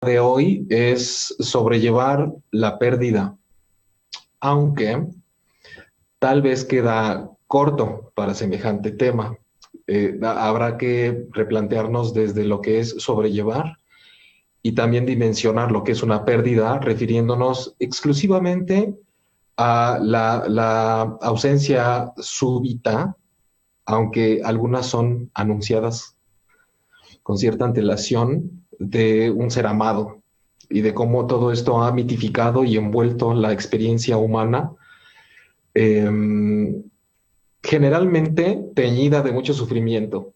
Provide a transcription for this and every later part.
de hoy es sobrellevar la pérdida, aunque tal vez queda corto para semejante tema. Habrá que replantearnos desde lo que es sobrellevar y también dimensionar lo que es una pérdida, refiriéndonos exclusivamente a la ausencia súbita, aunque algunas son anunciadas con cierta antelación, de un ser amado y de cómo todo esto ha mitificado y envuelto la experiencia humana, eh, generalmente teñida de mucho sufrimiento.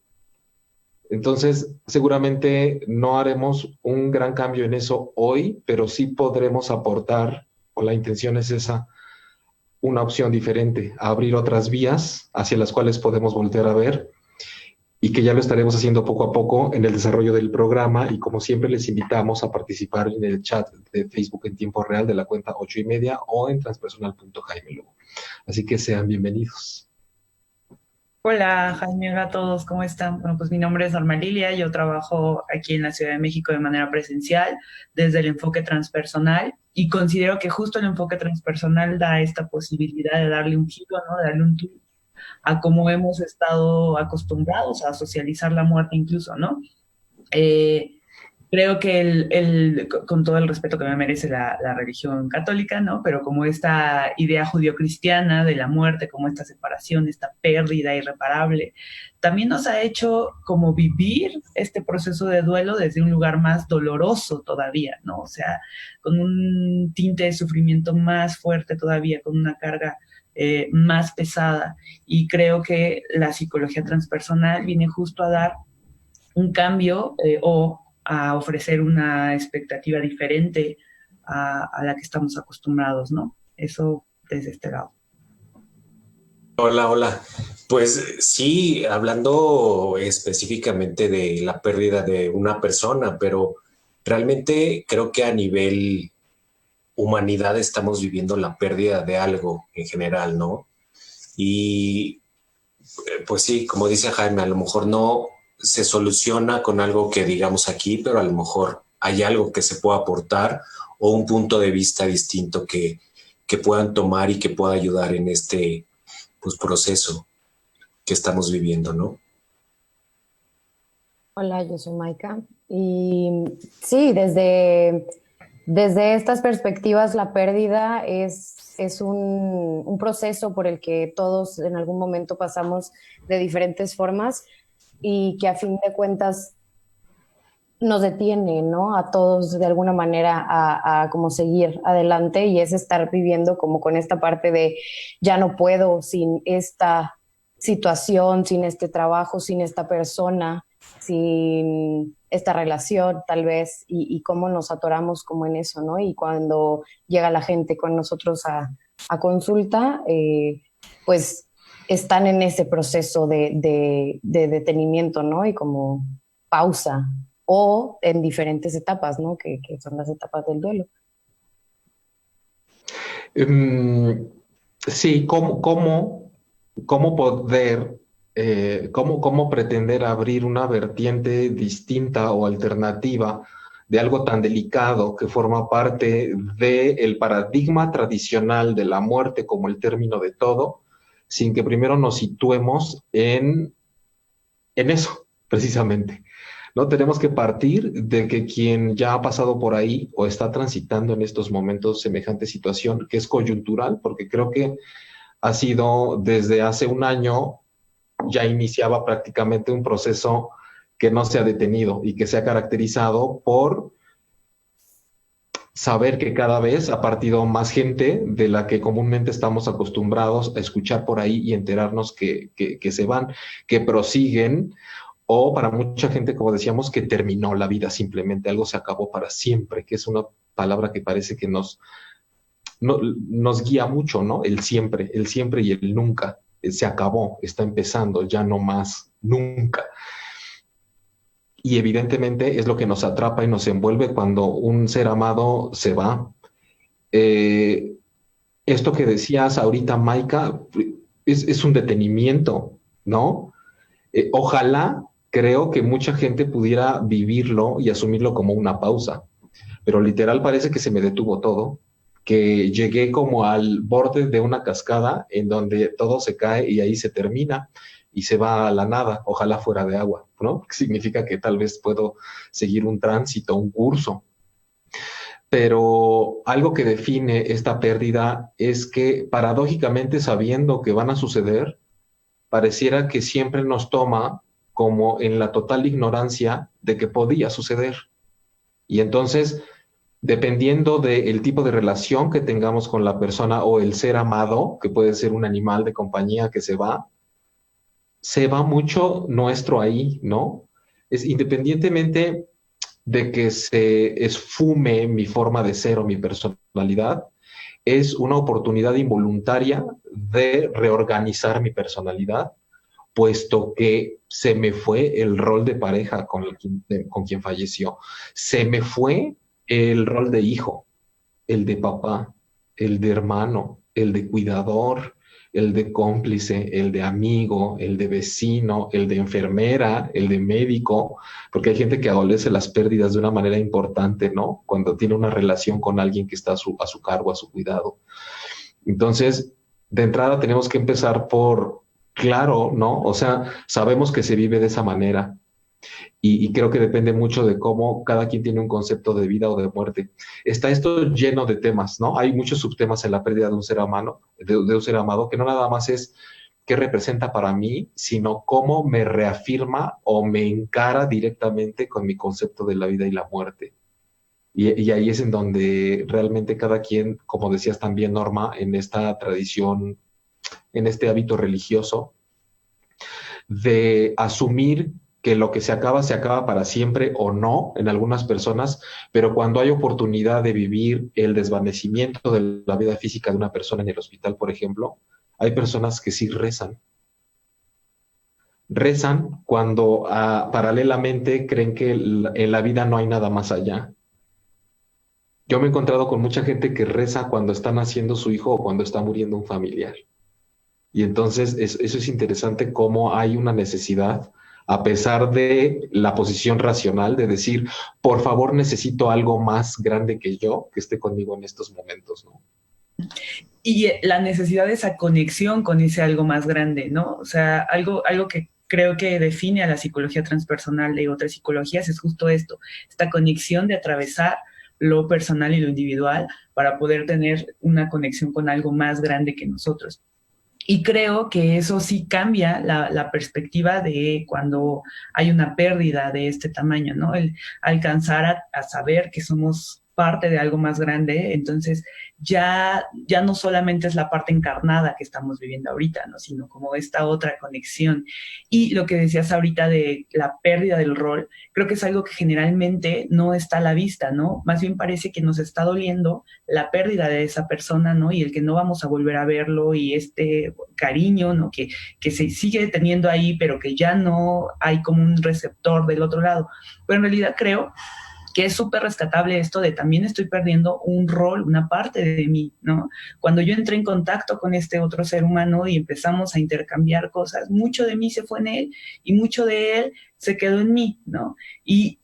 Entonces, seguramente no haremos un gran cambio en eso hoy, pero sí podremos aportar, o la intención es esa, una opción diferente, a abrir otras vías hacia las cuales podemos voltear a ver y que ya lo estaremos haciendo poco a poco en el desarrollo del programa y como siempre les invitamos a participar en el chat de Facebook en tiempo real de la cuenta 8:30 o en transpersonal.jaime. Así que sean bienvenidos. Hola Jaime, hola a todos, ¿cómo están? Bueno, pues mi nombre es Norma Lilia, yo trabajo aquí en la Ciudad de México de manera presencial desde el enfoque transpersonal y considero que justo el enfoque transpersonal da esta posibilidad de darle un giro, ¿no? De darle un twist a cómo hemos estado acostumbrados a socializar la muerte incluso, ¿no? Eh, Creo que con todo el respeto que me merece la religión católica, ¿no? Pero como esta idea judio-cristiana de la muerte, como esta separación, esta pérdida irreparable, también nos ha hecho como vivir este proceso de duelo desde un lugar más doloroso todavía, ¿no? O sea, con un tinte de sufrimiento más fuerte todavía, con una carga más pesada. Y creo que la psicología transpersonal viene justo a dar un cambio o a ofrecer una expectativa diferente a la que estamos acostumbrados, ¿no? Eso desde este lado. Hola, hola. Pues sí, hablando específicamente de la pérdida de una persona, pero realmente creo que a nivel humanidad estamos viviendo la pérdida de algo en general, ¿no? Y pues sí, como dice Jaime, a lo mejor no se soluciona con algo que digamos aquí, pero a lo mejor hay algo que se pueda aportar o un punto de vista distinto que puedan tomar y que pueda ayudar en este pues, proceso que estamos viviendo, ¿no? Hola, yo soy Maika. Y sí, desde estas perspectivas, la pérdida es un proceso por el que todos en algún momento pasamos de diferentes formas y que a fin de cuentas nos detiene, ¿no? A todos de alguna manera a como seguir adelante y es estar viviendo como con esta parte de ya no puedo sin esta situación, sin este trabajo, sin esta persona, sin esta relación tal vez y cómo nos atoramos como en eso, ¿no? Y cuando llega la gente con nosotros a consulta, pues están en ese proceso de detenimiento, ¿no? Y como pausa o en diferentes etapas, ¿no? Que son las etapas del duelo. Um, sí, cómo poder, cómo pretender abrir una vertiente distinta o alternativa de algo tan delicado que forma parte del paradigma tradicional de la muerte como el término de todo, sin que primero nos situemos en eso, precisamente. No tenemos que partir de que quien ya ha pasado por ahí o está transitando en estos momentos semejante situación, que es coyuntural, porque creo que ha sido desde hace un año, ya iniciaba prácticamente un proceso que no se ha detenido y que se ha caracterizado por saber que cada vez ha partido más gente de la que comúnmente estamos acostumbrados a escuchar por ahí y enterarnos que se van, que prosiguen, o para mucha gente, como decíamos, que terminó la vida simplemente, algo se acabó para siempre, que es una palabra que parece que nos guía mucho, ¿no? El siempre y el nunca. Se acabó, está empezando, ya no más, nunca. Y evidentemente es lo que nos atrapa y nos envuelve cuando un ser amado se va. Eh, Esto que decías ahorita, Maika, es un detenimiento, ¿no? Ojalá, creo que mucha gente pudiera vivirlo y asumirlo como una pausa. pero literal parece que se me detuvo todo, que llegué como al borde de una cascada en donde todo se cae y ahí se termina y se va a la nada, ojalá fuera de agua, ¿no? Significa que tal vez puedo seguir un tránsito, un curso. Pero algo que define esta pérdida es que paradójicamente sabiendo que van a suceder, pareciera que siempre nos toma como en la total ignorancia de que podía suceder. Y entonces, dependiendo del tipo de relación que tengamos con la persona o el ser amado, que puede ser un animal de compañía que se va mucho nuestro ahí, ¿no? Es independientemente de que se esfume mi forma de ser o mi personalidad, es una oportunidad involuntaria de reorganizar mi personalidad, puesto que se me fue el rol de pareja con quien falleció. Se me fue el rol de hijo, el de papá, el de hermano, el de cuidador, el de cómplice, el de amigo, el de vecino, el de enfermera, el de médico, porque hay gente que adolece las pérdidas de una manera importante, ¿no? Cuando tiene una relación con alguien que está a su cargo, a su cuidado. Entonces, de entrada tenemos que empezar por, claro, ¿no? O sea, sabemos que se vive de esa manera, y creo que depende mucho de cómo cada quien tiene un concepto de vida o de muerte. Está esto lleno de temas, ¿no? Hay muchos subtemas en la pérdida de un ser amado, de un ser amado, que no nada más es qué representa para mí, sino cómo me reafirma o me encara directamente con mi concepto de la vida y la muerte. Y ahí es en donde realmente cada quien, como decías también, Norma, en esta tradición, en este hábito religioso, de asumir que lo que se acaba para siempre o no en algunas personas, pero cuando hay oportunidad de vivir el desvanecimiento de la vida física de una persona en el hospital, por ejemplo, hay personas que sí rezan. Rezan cuando paralelamente creen que en la vida no hay nada más allá. Yo me he encontrado con mucha gente que reza cuando está naciendo su hijo o cuando está muriendo un familiar. Y entonces eso es interesante cómo hay una necesidad, a pesar de la posición racional, de decir, por favor, necesito algo más grande que yo que esté conmigo en estos momentos, ¿no? Y la necesidad de esa conexión con ese algo más grande, ¿no? O sea, algo que creo que define a la psicología transpersonal de otras psicologías es justo esto, esta conexión de atravesar lo personal y lo individual para poder tener una conexión con algo más grande que nosotros. Y creo que eso sí cambia la perspectiva de cuando hay una pérdida de este tamaño, ¿no? El alcanzar a saber que somos parte de algo más grande, entonces ya no solamente es la parte encarnada que estamos viviendo ahorita, ¿no? Sino como esta otra conexión. Y lo que decías ahorita de la pérdida del rol, creo que es algo que generalmente no está a la vista, ¿no? Más bien parece que nos está doliendo la pérdida de esa persona, ¿no? Y el que no vamos a volver a verlo y este cariño, ¿no? Que se sigue teniendo ahí, pero que ya no hay como un receptor del otro lado. Pero en realidad creo que es súper rescatable esto de también estoy perdiendo un rol, una parte de mí, ¿no? Cuando yo entré en contacto con este otro ser humano y empezamos a intercambiar cosas, mucho de mí se fue en él y mucho de él se quedó en mí, ¿no? Y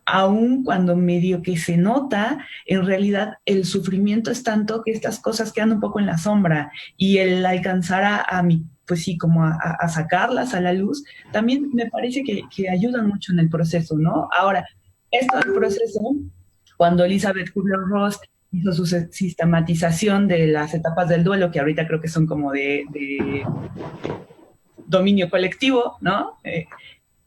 aun cuando medio que se nota, en realidad el sufrimiento es tanto que estas cosas quedan un poco en la sombra y el alcanzar a mi, pues sí, como a sacarlas a la luz, también me parece que ayudan mucho en el proceso, ¿no? Ahora, esto del proceso, cuando Elizabeth Kubler-Ross hizo su sistematización de las etapas del duelo, que ahorita creo que son como de dominio colectivo, ¿no?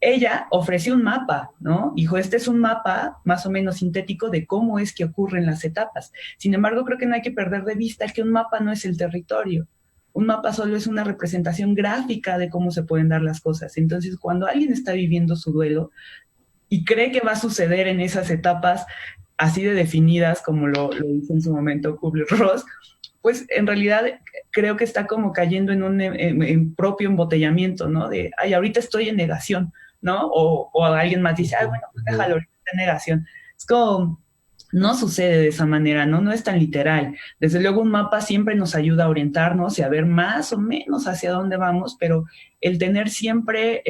Ella ofreció un mapa, ¿no? Dijo, este es un mapa más o menos sintético de cómo es que ocurren las etapas. Sin embargo, creo que no hay que perder de vista que un mapa no es el territorio. Un mapa solo es una representación gráfica de cómo se pueden dar las cosas. Entonces, cuando alguien está viviendo su duelo y cree que va a suceder en esas etapas así de definidas, como lo hizo en su momento Kubler-Ross, pues en realidad creo que está como cayendo en un propio embotellamiento, ¿no? De, ay, ahorita estoy en negación, ¿no? O alguien más dice, ay, bueno, pues déjalo, ahorita en negación. Es como, no sucede de esa manera, ¿no? No es tan literal. Desde luego un mapa siempre nos ayuda a orientarnos y a ver más o menos hacia dónde vamos, pero el tener siempre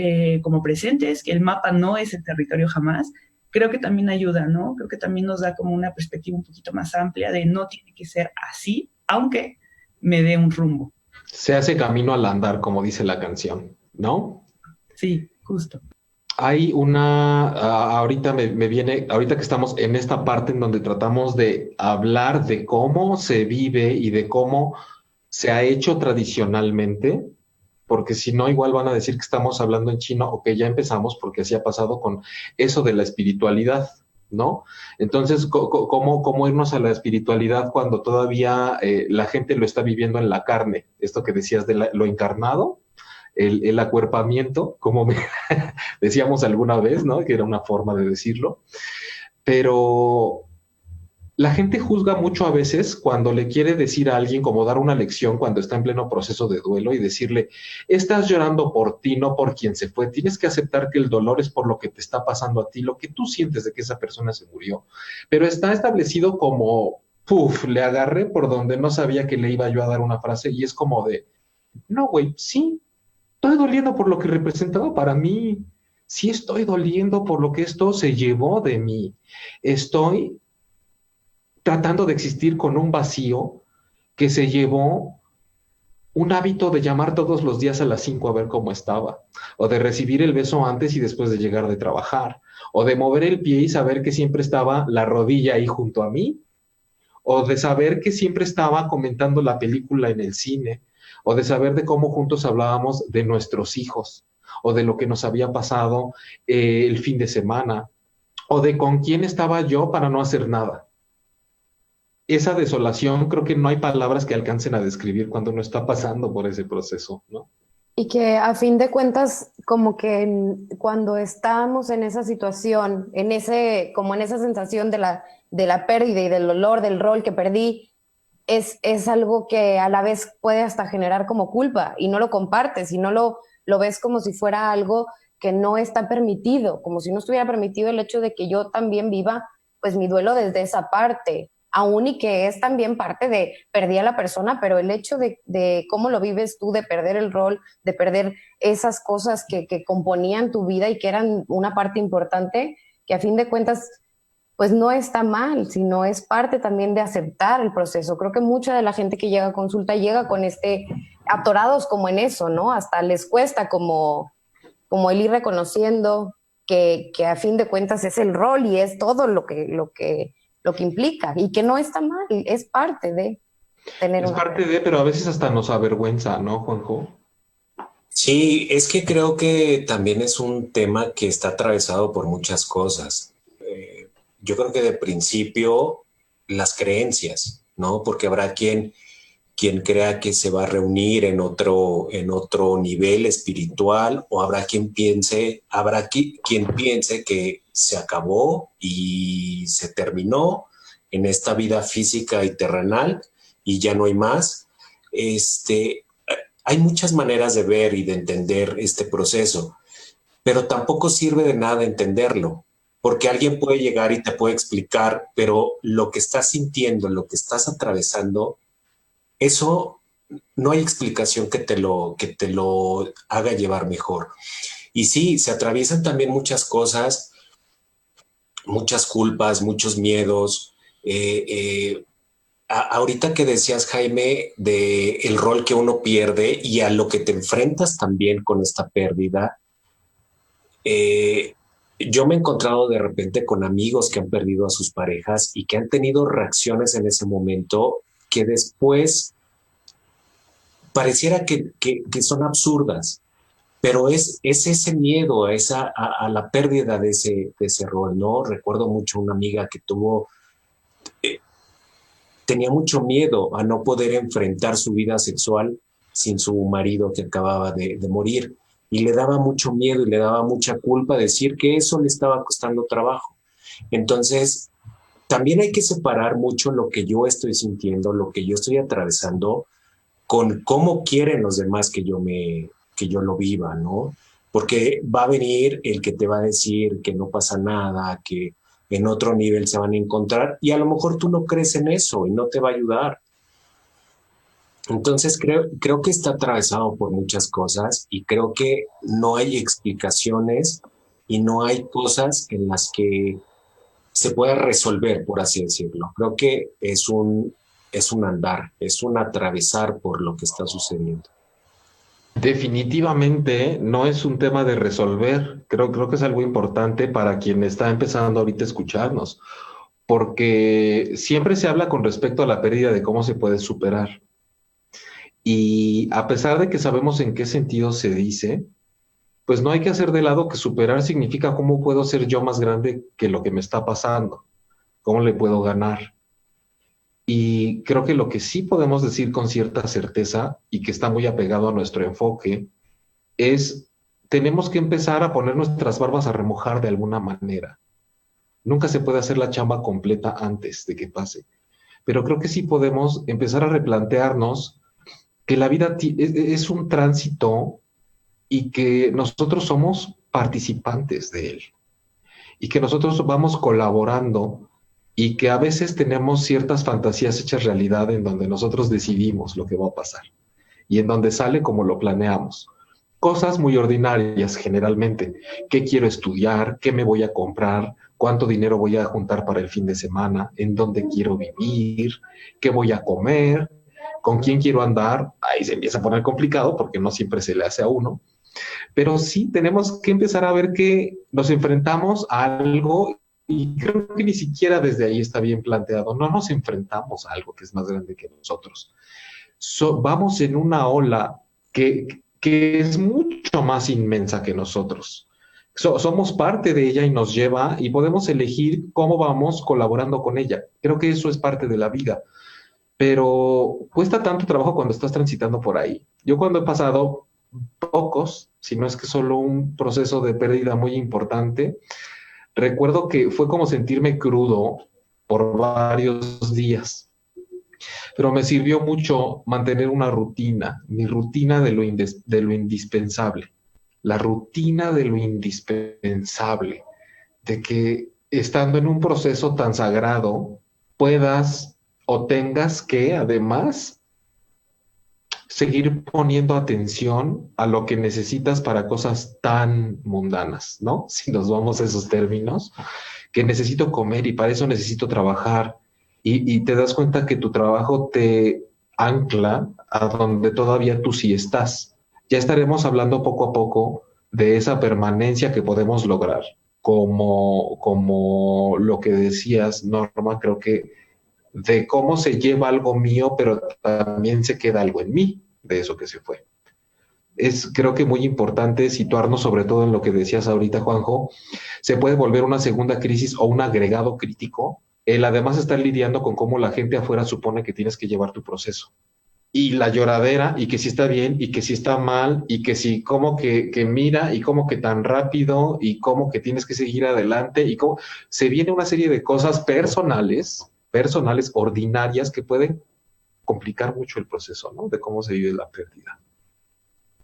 como presentes que el mapa no es el territorio jamás, creo que también ayuda, ¿no? Creo que también nos da como una perspectiva un poquito más amplia de no tiene que ser así, aunque me dé un rumbo. Se hace camino al andar, como dice la canción, ¿no? Sí, justo. Hay ahorita me viene, ahorita que estamos en esta parte en donde tratamos de hablar de cómo se vive y de cómo se ha hecho tradicionalmente, porque si no, igual van a decir que estamos hablando en chino o que ya empezamos, porque así ha pasado con eso de la espiritualidad, ¿no? Entonces, ¿cómo irnos a la espiritualidad cuando todavía la gente lo está viviendo en la carne? Esto que decías de lo encarnado, el acuerpamiento, como decíamos alguna vez, ¿no? Que era una forma de decirlo, pero la gente juzga mucho a veces cuando le quiere decir a alguien, como dar una lección cuando está en pleno proceso de duelo y decirle, estás llorando por ti, no por quien se fue. Tienes que aceptar que el dolor es por lo que te está pasando a ti, lo que tú sientes de que esa persona se murió. Pero está establecido como, puf, le agarré por donde no sabía que le iba yo a dar una frase y es como de, no, güey, sí, estoy doliendo por lo que representaba para mí. Sí estoy doliendo por lo que esto se llevó de mí. Estoy tratando de existir con un vacío que se llevó un hábito de llamar todos los días a las 5 a ver cómo estaba, o de recibir el beso antes y después de llegar de trabajar, o de mover el pie y saber que siempre estaba la rodilla ahí junto a mí, o de saber que siempre estaba comentando la película en el cine, o de saber de cómo juntos hablábamos de nuestros hijos, o de lo que nos había pasado el fin de semana, o de con quién estaba yo para no hacer nada. Esa desolación, creo que no hay palabras que alcancen a describir cuando uno está pasando por ese proceso, ¿no? Y que a fin de cuentas, como que cuando estamos en esa situación, como en esa sensación de la pérdida y del dolor, del rol que perdí, es algo que a la vez puede hasta generar como culpa y no lo compartes y no lo ves como si fuera algo que no está permitido, como si no estuviera permitido el hecho de que yo también viva pues mi duelo desde esa parte, aún y que es también parte de perdí a la persona, pero el hecho de cómo lo vives tú, de perder el rol, de perder esas cosas que componían tu vida y que eran una parte importante, que a fin de cuentas pues no está mal, sino es parte también de aceptar el proceso. Creo que mucha de la gente que llega a consulta llega con atorados como en eso, ¿no? Hasta les cuesta como el ir reconociendo que a fin de cuentas es el rol y es todo lo que implica y que no está mal, es parte de tener Es una parte de, pero a veces hasta nos avergüenza, ¿no, Juanjo? Sí, es que creo que también es un tema que está atravesado por muchas cosas. Yo creo que de principio las creencias, ¿no? Porque habrá quien crea que se va a reunir en otro nivel espiritual, o quien piense que se acabó y se terminó en esta vida física y terrenal y ya no hay más. Hay muchas maneras de ver y de entender este proceso, pero tampoco sirve de nada entenderlo, porque alguien puede llegar y te puede explicar, pero lo que estás sintiendo, lo que estás atravesando, eso no hay explicación que te lo haga llevar mejor. Y sí, se atraviesan también muchas cosas, muchas culpas, muchos miedos. Ahorita que decías, Jaime, de el rol que uno pierde y a lo que te enfrentas también con esta pérdida, yo me he encontrado de repente con amigos que han perdido a sus parejas y que han tenido reacciones en ese momento que después pareciera que son absurdas, pero es ese miedo a la pérdida de ese rol, ¿no? Recuerdo mucho una amiga que tenía mucho miedo a no poder enfrentar su vida sexual sin su marido que acababa de morir. Y le daba mucho miedo y le daba mucha culpa decir que eso le estaba costando trabajo. Entonces, también hay que separar mucho lo que yo estoy sintiendo, lo que yo estoy atravesando, con cómo quieren los demás que yo lo viva, ¿no? Porque va a venir el que te va a decir que no pasa nada, que en otro nivel se van a encontrar y a lo mejor tú no crees en eso y no te va a ayudar. Entonces creo que está atravesado por muchas cosas y creo que no hay explicaciones y no hay cosas en las que se pueda resolver, por así decirlo. Creo que es un andar, es un atravesar por lo que está sucediendo. Definitivamente no es un tema de resolver. Creo que es algo importante para quien está empezando ahorita a escucharnos, porque siempre se habla con respecto a la pérdida de cómo se puede superar. Y a pesar de que sabemos en qué sentido se dice, pues no hay que hacer de lado que superar significa cómo puedo ser yo más grande que lo que me está pasando, cómo le puedo ganar. Y creo que lo que sí podemos decir con cierta certeza y que está muy apegado a nuestro enfoque es, tenemos que empezar a poner nuestras barbas a remojar de alguna manera. Nunca se puede hacer la chamba completa antes de que pase, pero creo que sí podemos empezar a replantearnos que la vida es un tránsito y que nosotros somos participantes de él y que nosotros vamos colaborando y que a veces tenemos ciertas fantasías hechas realidad en donde nosotros decidimos lo que va a pasar y en donde sale como lo planeamos. Cosas muy ordinarias generalmente. ¿Qué quiero estudiar? ¿Qué me voy a comprar? ¿Cuánto dinero voy a juntar para el fin de semana? ¿En dónde quiero vivir? ¿Qué voy a comer? ¿Con quién quiero andar? Ahí se empieza a poner complicado porque no siempre se le hace a uno. Pero sí tenemos que empezar a ver que nos enfrentamos a algo y creo que ni siquiera desde ahí está bien planteado. No nos enfrentamos a algo que es más grande que nosotros. Vamos en una ola que es mucho más inmensa que nosotros. Somos parte de ella y nos lleva y podemos elegir cómo vamos colaborando con ella. Creo que eso es parte de la vida, pero cuesta tanto trabajo cuando estás transitando por ahí. Yo cuando he pasado pocos, si no es que solo un proceso de pérdida muy importante, recuerdo que fue como sentirme crudo por varios días, pero me sirvió mucho mantener una rutina, mi rutina de lo indispensable, la rutina de lo indispensable, de que estando en un proceso tan sagrado puedas o tengas que además seguir poniendo atención a lo que necesitas para cosas tan mundanas, ¿no? Si nos vamos a esos términos, que necesito comer y para eso necesito trabajar. Y te das cuenta que tu trabajo te ancla a donde todavía tú sí estás. Ya estaremos hablando poco a poco de esa permanencia que podemos lograr. Como lo que decías, Norma, creo que de cómo se lleva algo mío, pero también se queda algo en mí de eso que se fue. Es creo que muy importante situarnos sobre todo en lo que decías ahorita, Juanjo. Se puede volver una segunda crisis o un agregado crítico el además estar lidiando con cómo la gente afuera supone que tienes que llevar tu proceso. Y la lloradera, y que si está bien, y que si está mal, y que si como que mira, y como que tan rápido, y como que tienes que seguir adelante, y cómo se viene una serie de cosas personales, ordinarias, que pueden complicar mucho el proceso, ¿no? De cómo se vive la pérdida.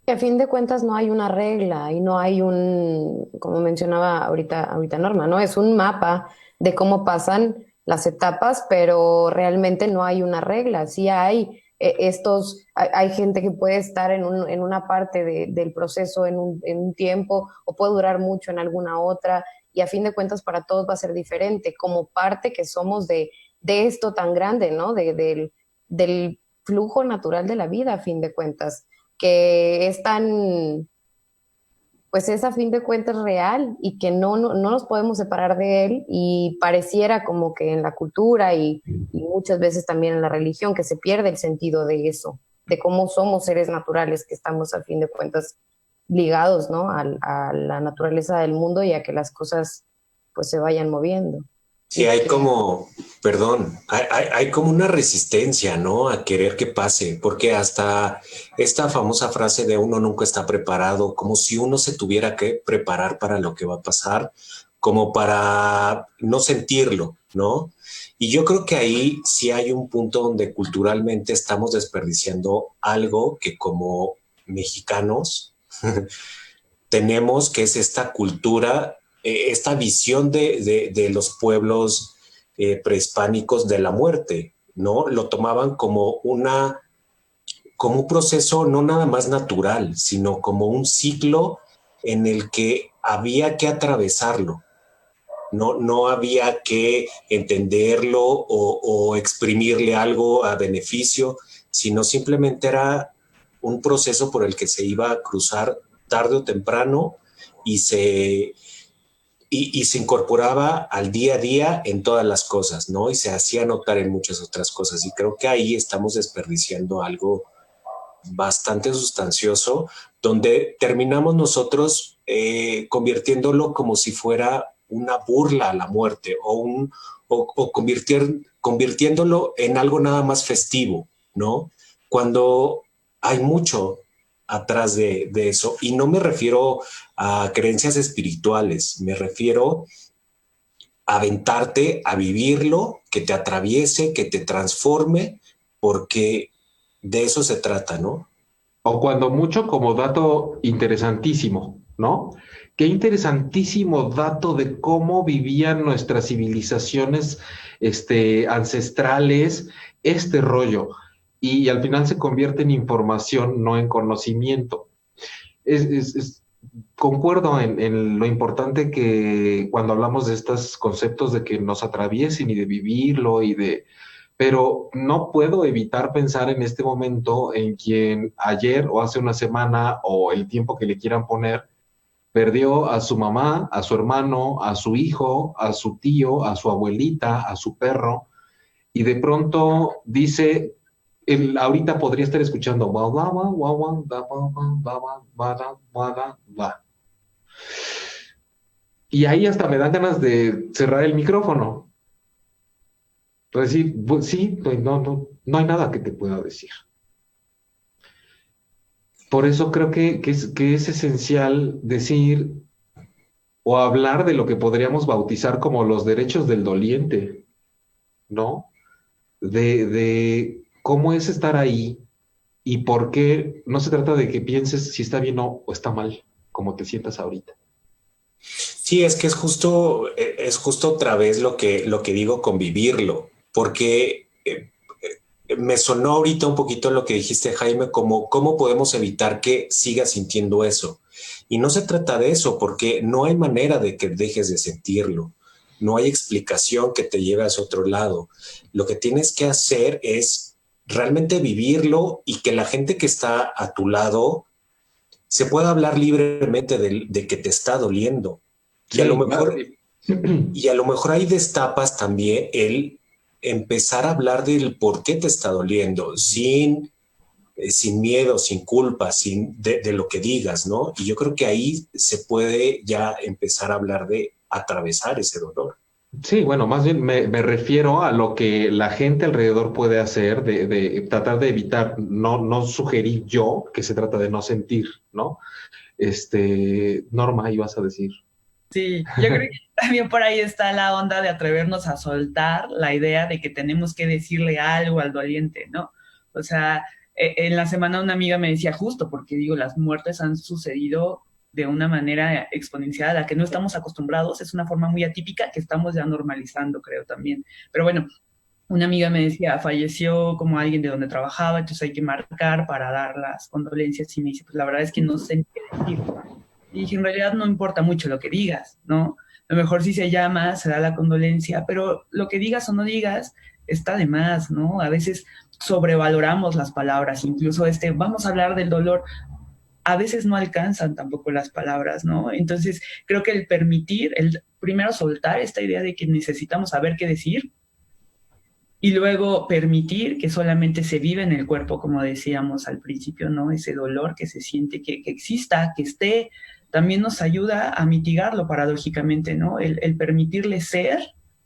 A fin de cuentas no hay una regla y no hay un, como mencionaba ahorita Norma, ¿no? Es un mapa de cómo pasan las etapas, pero realmente no hay una regla. Sí hay hay gente que puede estar en una parte del proceso en un tiempo o puede durar mucho en alguna otra y a fin de cuentas para todos va a ser diferente, como parte que somos de esto tan grande, ¿no? Del flujo natural de la vida, a fin de cuentas que es tan, pues es a fin de cuentas real y que no nos podemos separar de él y pareciera como que en la cultura y muchas veces también en la religión que se pierde el sentido de eso, de cómo somos seres naturales que estamos a fin de cuentas ligados, ¿no? A la naturaleza del mundo y a que las cosas pues se vayan moviendo. Sí, hay como, perdón, hay como una resistencia, ¿no? A querer que pase, porque hasta esta famosa frase de uno nunca está preparado, como si uno se tuviera que preparar para lo que va a pasar, como para no sentirlo, ¿no? Y yo creo que ahí sí hay un punto donde culturalmente estamos desperdiciando algo que como mexicanos tenemos, que es esta cultura, esta visión de los pueblos prehispánicos de la muerte, ¿no? Lo tomaban como un proceso no nada más natural, sino como un ciclo en el que había que atravesarlo. No había que entenderlo o exprimirle algo a beneficio, sino simplemente era un proceso por el que se iba a cruzar tarde o temprano y se incorporaba al día a día en todas las cosas, ¿no? Y se hacía notar en muchas otras cosas. Y creo que ahí estamos desperdiciando algo bastante sustancioso, donde terminamos nosotros convirtiéndolo como si fuera una burla a la muerte o convirtiéndolo en algo nada más festivo, ¿no? Cuando hay mucho atrás de eso. Y no me refiero a creencias espirituales, me refiero a aventarte, a vivirlo, que te atraviese, que te transforme, porque de eso se trata, ¿no? O cuando mucho como dato interesantísimo, ¿no? Qué interesantísimo dato de cómo vivían nuestras civilizaciones ancestrales este rollo. Y al final se convierte en información, no en conocimiento. Concuerdo en lo importante que cuando hablamos de estos conceptos de que nos atraviesen y de vivirlo pero no puedo evitar pensar en este momento en quien ayer o hace una semana o el tiempo que le quieran poner, perdió a su mamá, a su hermano, a su hijo, a su tío, a su abuelita, a su perro, y de pronto dice, ahorita podría estar escuchando, y ahí hasta me dan ganas de cerrar el micrófono. Decir, sí, pues no hay nada que te pueda decir. Por eso creo que es esencial decir o hablar de lo que podríamos bautizar como los derechos del doliente, ¿no? De cómo es estar ahí y por qué no se trata de que pienses si está bien o está mal, como te sientas ahorita. Sí, es que es justo otra vez lo que digo con vivirlo, porque me sonó ahorita un poquito lo que dijiste, Jaime, como cómo podemos evitar que sigas sintiendo eso. Y no se trata de eso, porque no hay manera de que dejes de sentirlo. No hay explicación que te lleve a ese otro lado. Lo que tienes que hacer es realmente vivirlo y que la gente que está a tu lado se pueda hablar libremente de que te está doliendo. Y a lo Sí, mejor, y a lo mejor ahí destapas también el empezar a hablar del por qué te está doliendo, sin miedo, sin culpa, de lo que digas, ¿no? Y yo creo que ahí se puede ya empezar a hablar de atravesar ese dolor. sí, bueno, más bien me refiero a lo que la gente alrededor puede hacer, de tratar de evitar, no sugerir yo que se trata de no sentir, ¿no? Norma, ibas a decir. Sí, yo creo que también por ahí está la onda de atrevernos a soltar la idea de que tenemos que decirle algo al doliente, ¿no? O sea, en la semana una amiga me decía justo, porque digo, las muertes han sucedido de una manera exponencial a la que no estamos acostumbrados, es una forma muy atípica que estamos ya normalizando, creo también. Pero bueno, una amiga me decía, falleció como alguien de donde trabajaba, entonces hay que marcar para dar las condolencias y me dice, pues la verdad es que no sé ni qué decir. Y dije, en realidad no importa mucho lo que digas, ¿no? A lo mejor si se llama, se da la condolencia, pero lo que digas o no digas está de más, ¿no? A veces sobrevaloramos las palabras, incluso vamos a hablar del dolor, a veces no alcanzan tampoco las palabras, ¿no? Entonces, creo que el permitir, el primero soltar esta idea de que necesitamos saber qué decir y luego permitir que solamente se vive en el cuerpo, como decíamos al principio, ¿no? Ese dolor que se siente, que exista, que esté, también nos ayuda a mitigarlo paradójicamente, ¿no? El permitirle ser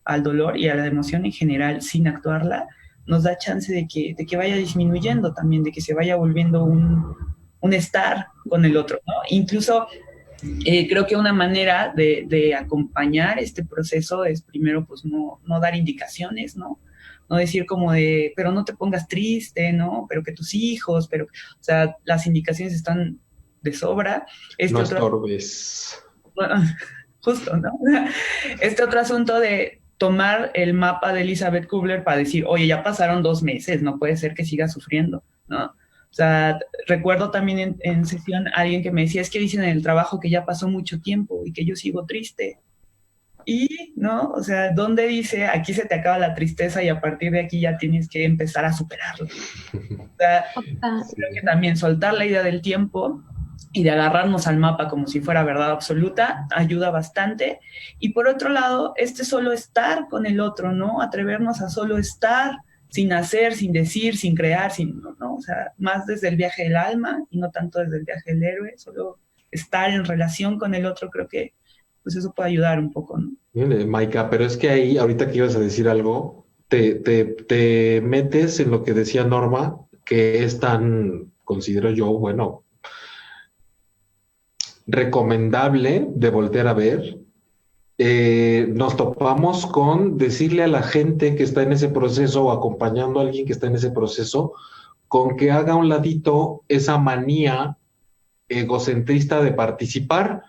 al dolor y a la emoción en general sin actuarla, nos da chance de que vaya disminuyendo también, de que se vaya volviendo un estar con el otro, ¿no? Incluso creo que una manera de acompañar este proceso es primero, pues, no dar indicaciones, ¿no? No decir como de, pero no te pongas triste, ¿no? Pero que tus hijos, o sea, las indicaciones están de sobra. No estorbes. Justo, ¿no? Este otro asunto de tomar el mapa de Elizabeth Kubler para decir, oye, ya pasaron 2 meses, no puede ser que siga sufriendo, ¿no? O sea, recuerdo también en sesión a alguien que me decía, es que dicen en el trabajo que ya pasó mucho tiempo y que yo sigo triste. Y, ¿no? O sea, ¿dónde dice aquí se te acaba la tristeza y a partir de aquí ya tienes que empezar a superarlo? O sea, creo que también soltar la idea del tiempo y de agarrarnos al mapa como si fuera verdad absoluta ayuda bastante. Y por otro lado, solo estar con el otro, ¿no? Atrevernos a solo estar sin hacer, sin decir, sin crear, sin, ¿no? O sea, más desde el viaje del alma y no tanto desde el viaje del héroe, solo estar en relación con el otro, creo que pues eso puede ayudar un poco, ¿no? Maika, pero es que ahí, ahorita que ibas a decir algo, te metes en lo que decía Norma, que es tan, considero yo, bueno, recomendable de voltear a ver. Nos topamos con decirle a la gente que está en ese proceso o acompañando a alguien que está en ese proceso, con que haga a un ladito esa manía egocentrista de participar,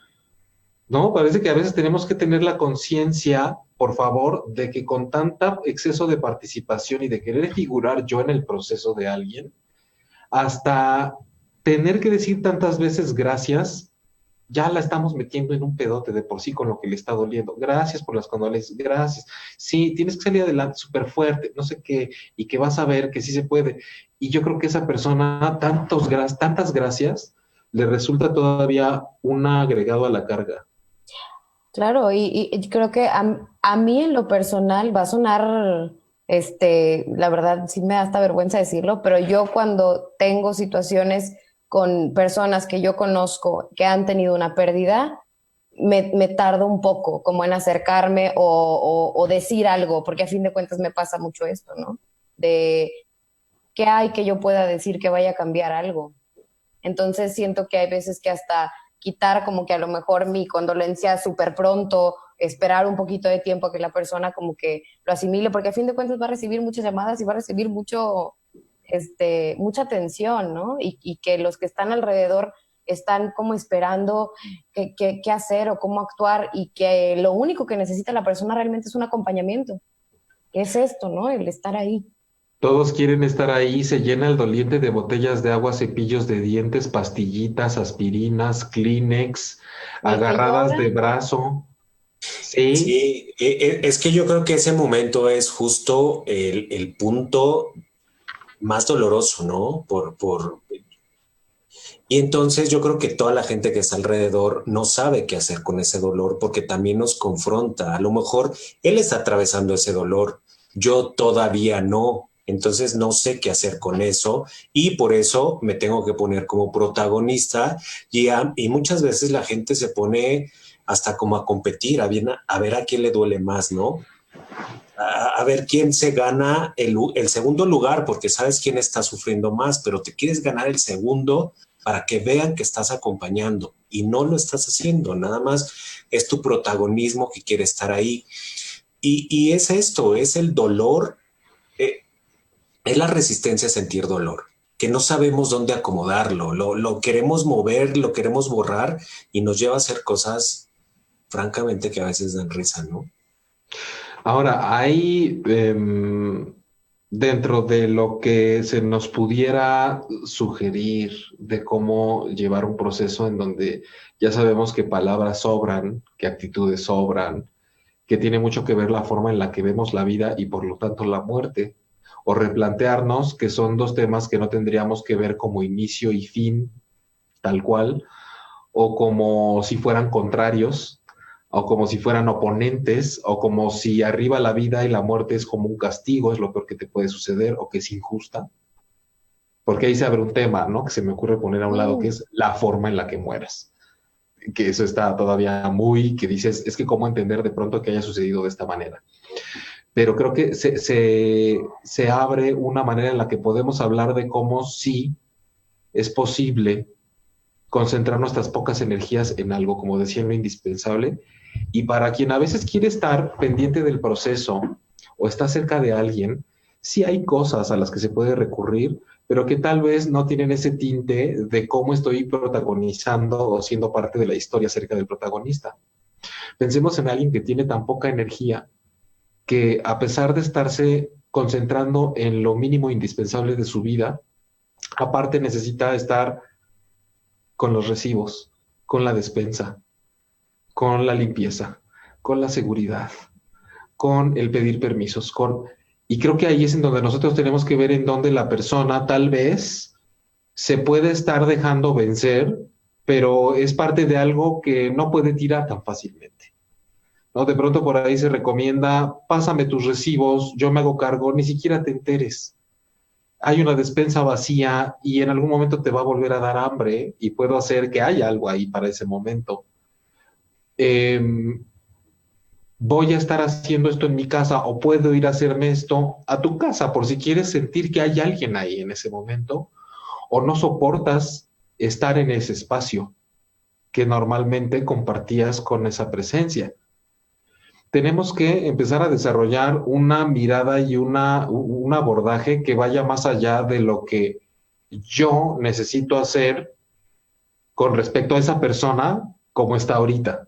¿no? Parece que a veces tenemos que tener la conciencia, por favor, de que con tanta exceso de participación y de querer figurar yo en el proceso de alguien, hasta tener que decir tantas veces gracias, ya la estamos metiendo en un pedote de por sí con lo que le está doliendo. Gracias por las condolencias, gracias. Sí, tienes que salir adelante súper fuerte, no sé qué, y que vas a ver que sí se puede. Y yo creo que esa persona, tantas gracias, le resulta todavía un agregado a la carga. Claro, y creo que a mí en lo personal va a sonar, la verdad sí me da hasta vergüenza decirlo, pero yo cuando tengo situaciones con personas que yo conozco que han tenido una pérdida, me tardo un poco como en acercarme o decir algo, porque a fin de cuentas me pasa mucho esto, ¿no? De qué hay que yo pueda decir que vaya a cambiar algo. Entonces siento que hay veces que hasta quitar como que a lo mejor mi condolencia súper pronto, esperar un poquito de tiempo a que la persona como que lo asimile, porque a fin de cuentas va a recibir muchas llamadas y va a recibir mucha atención, ¿no? Y que los que están alrededor están como esperando qué hacer o cómo actuar y que lo único que necesita la persona realmente es un acompañamiento. ¿Qué es esto, no? El estar ahí. Todos quieren estar ahí, se llena el doliente de botellas de agua, cepillos de dientes, pastillitas, aspirinas, Kleenex, Y el que agarradas llora, de brazo. Sí, Sí, es que yo creo que ese momento es justo el punto más doloroso, ¿no? Y entonces yo creo que toda la gente que está alrededor no sabe qué hacer con ese dolor porque también nos confronta. A lo mejor él está atravesando ese dolor, yo todavía no. Entonces no sé qué hacer con eso y por eso me tengo que poner como protagonista y muchas veces la gente se pone hasta como a competir, a ver a quién le duele más, ¿no? A ver quién se gana el segundo lugar, porque sabes quién está sufriendo más, pero te quieres ganar el segundo para que vean que estás acompañando y no lo estás haciendo, nada más es tu protagonismo que quiere estar ahí. Y es esto, es el dolor, eh, es la resistencia a sentir dolor, que no sabemos dónde acomodarlo, lo queremos mover, lo queremos borrar y nos lleva a hacer cosas, francamente, que a veces dan risa, ¿no? ahora hay dentro de lo que se nos pudiera sugerir de cómo llevar un proceso en donde ya sabemos que palabras sobran, que actitudes sobran, que tiene mucho que ver la forma en la que vemos la vida y por lo tanto la muerte, o replantearnos que son dos temas que no tendríamos que ver como inicio y fin, tal cual, o como si fueran contrarios, o como si fueran oponentes, o como si arriba la vida y la muerte es como un castigo, es lo peor que te puede suceder, o que es injusta. Porque ahí se abre un tema, ¿no? Que se me ocurre poner a un lado, que es la forma en la que mueras. Que eso está todavía muy, que dices, es que cómo entender de pronto que haya sucedido de esta manera. Pero creo que se abre una manera en la que podemos hablar de cómo sí es posible concentrar nuestras pocas energías en algo, como decía, en lo indispensable. Y para quien a veces quiere estar pendiente del proceso o está cerca de alguien, sí hay cosas a las que se puede recurrir, pero que tal vez no tienen ese tinte de cómo estoy protagonizando o siendo parte de la historia cerca del protagonista. Pensemos en alguien que tiene tan poca energía que a pesar de estarse concentrando en lo mínimo indispensable de su vida, Aparte necesita estar con los recibos, con la despensa, con la limpieza, con la seguridad, con el pedir permisos, y creo que ahí es en donde nosotros tenemos que ver en dónde la persona tal vez se puede estar dejando vencer, pero es parte de algo que no puede tirar tan fácilmente, ¿no? De pronto por ahí se recomienda, pásame tus recibos, yo me hago cargo, ni siquiera te enteres. Hay una despensa vacía y en algún momento te va a volver a dar hambre y puedo hacer que haya algo ahí para ese momento. Voy a estar haciendo esto en mi casa o puedo ir a hacerme esto a tu casa por si quieres sentir que hay alguien ahí en ese momento o no soportas estar en ese espacio que normalmente compartías con esa presencia. Tenemos que empezar a desarrollar una mirada y un abordaje que vaya más allá de lo que yo necesito hacer con respecto a esa persona como está ahorita.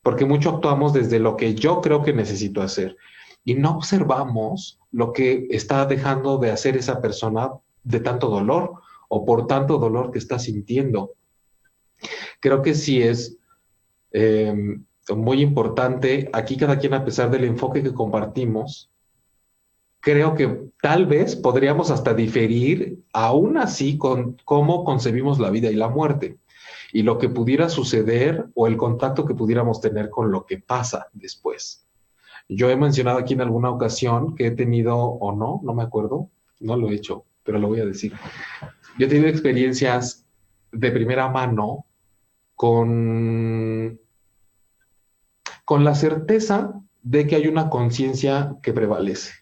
Porque mucho actuamos desde lo que yo creo que necesito hacer y no observamos lo que está dejando de hacer esa persona de tanto dolor o por tanto dolor que está sintiendo. Creo que sí es muy importante, aquí cada quien a pesar del enfoque que compartimos, creo que tal vez podríamos hasta diferir aún así con cómo concebimos la vida y la muerte y lo que pudiera suceder o el contacto que pudiéramos tener con lo que pasa después. Yo he mencionado aquí en alguna ocasión que he tenido, o no, no me acuerdo, no lo he hecho, pero lo voy a decir. Yo he tenido experiencias de primera mano con la certeza de que hay una conciencia que prevalece.